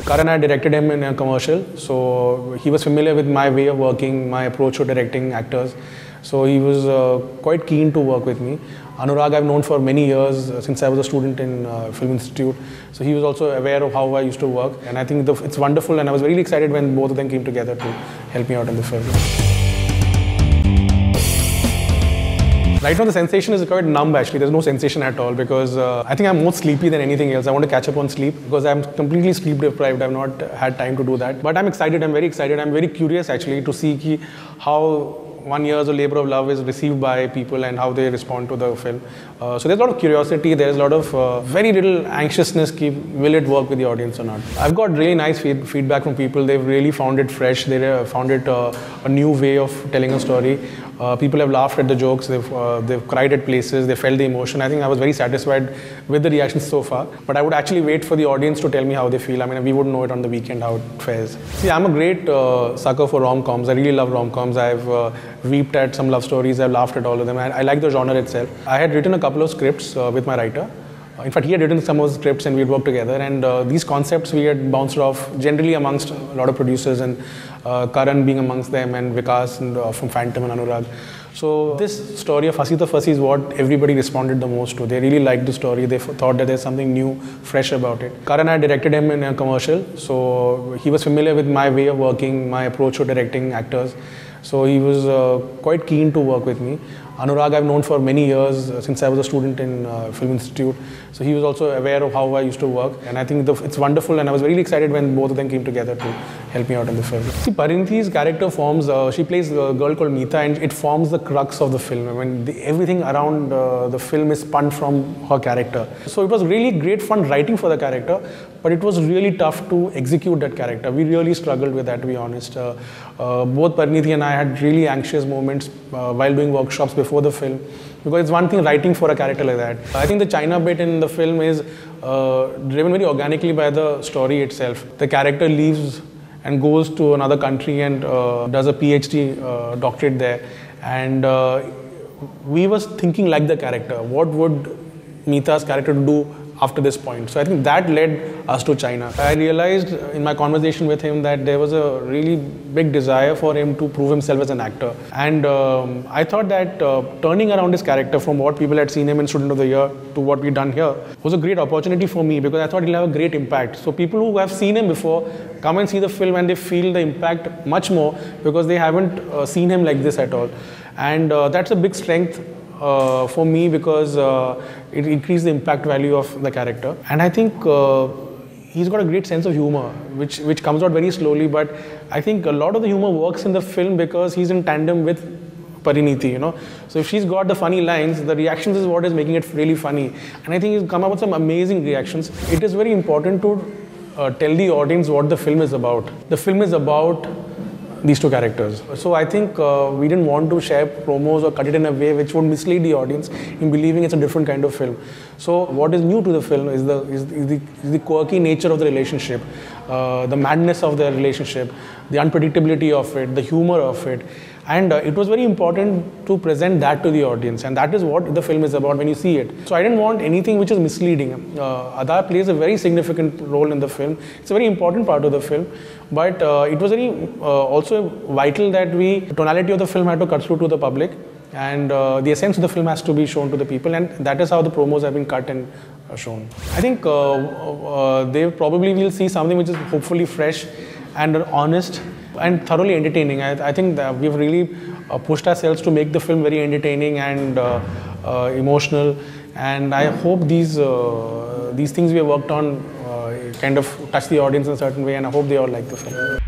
Karan had directed him in a commercial, so he was familiar with my way of working, my approach to directing actors. So he was quite keen to work with me. Anurag I've known for many years since I was a student in Film Institute. So he was also aware of how I used to work, and I think it's wonderful, and I was really excited when both of them came together to help me out in the film. Right now the sensation is quite numb actually. There's no sensation at all because I think I'm more sleepy than anything else. I want to catch up on sleep because I'm completely sleep deprived. I've not had time to do that. But I'm excited, I'm very excited. I'm very curious actually to see how 1 year's of labor of love is received by people and how they respond to the film. So there's a lot of curiosity, there's a lot of very little anxiousness, will it work with the audience or not. I've got really nice feedback from people. They've really found it fresh, they found it a new way of telling a story. People have laughed at the jokes, they've cried at places, they felt the emotion. I think I was very satisfied with the reactions so far. But I would actually wait for the audience to tell me how they feel. I mean, we wouldn't know it on the weekend how it fares. See, I'm a great sucker for rom-coms. I really love rom-coms. I've weeped at some love stories, I've laughed at all of them. I like the genre itself. I had written a couple of scripts with my writer. In fact, he had written some of the scripts and we had worked together, and these concepts we had bounced off generally amongst a lot of producers, and Karan being amongst them, and Vikas and, from Phantom and Anurag. So this story of Hasee Toh Phasee is what everybody responded the most to. They really liked the story. They thought that there's something new, fresh about it. Karan had directed him in a commercial, so he was familiar with my way of working, my approach to directing actors. So he was quite keen to work with me. Anurag I've known for many years since I was a student in Film Institute. So he was also aware of how I used to work, and I think it's wonderful, and I was really excited when both of them came together to help me out in the film. See, Parineeti's character forms, she plays a girl called Meeta, and it forms the crux of the film. I mean, everything around the film is spun from her character. So it was really great fun writing for the character, but it was really tough to execute that character. We really struggled with that, to be honest. Both Parineeti and I had really anxious moments while doing workshops before the film, because it's one thing writing for a character like that. I think the China bit in the film is driven very organically by the story itself. The character leaves and goes to another country and does a PhD doctorate there, and we was thinking like the character. What would Meeta's character do after this point? So I think that led us to China. I realized in my conversation with him that there was a really big desire for him to prove himself as an actor. And I thought that turning around his character from what people had seen him in Student of the Year to what we've done here was a great opportunity for me, because I thought he'll have a great impact. So people who have seen him before come and see the film and they feel the impact much more because they haven't seen him like this at all. And that's a big strength for me, because it increased the impact value of the character. And I think he's got a great sense of humor, which comes out very slowly, but I think a lot of the humor works in the film because he's in tandem with Parineeti, you know. So if she's got the funny lines, the reactions is what is making it really funny. And I think he's come up with some amazing reactions. It is very important to tell the audience what the film is about. The film is about these two characters. So I think we didn't want to share promos or cut it in a way which would mislead the audience in believing it's a different kind of film. So what is new to the film is the quirky nature of the relationship, the madness of the relationship, the unpredictability of it, the humor of it. And it was very important to present that to the audience, and that is what the film is about when you see it. So I didn't want anything which is misleading. Adar plays a very significant role in the film. It's a very important part of the film, but it was very also vital that the tonality of the film had to cut through to the public, and the essence of the film has to be shown to the people, and that is how the promos have been cut and shown. I think they probably will see something which is hopefully fresh and honest and thoroughly entertaining. I think that we've really pushed ourselves to make the film very entertaining and emotional, and I hope these things we have worked on kind of touch the audience in a certain way, and I hope they all like the film.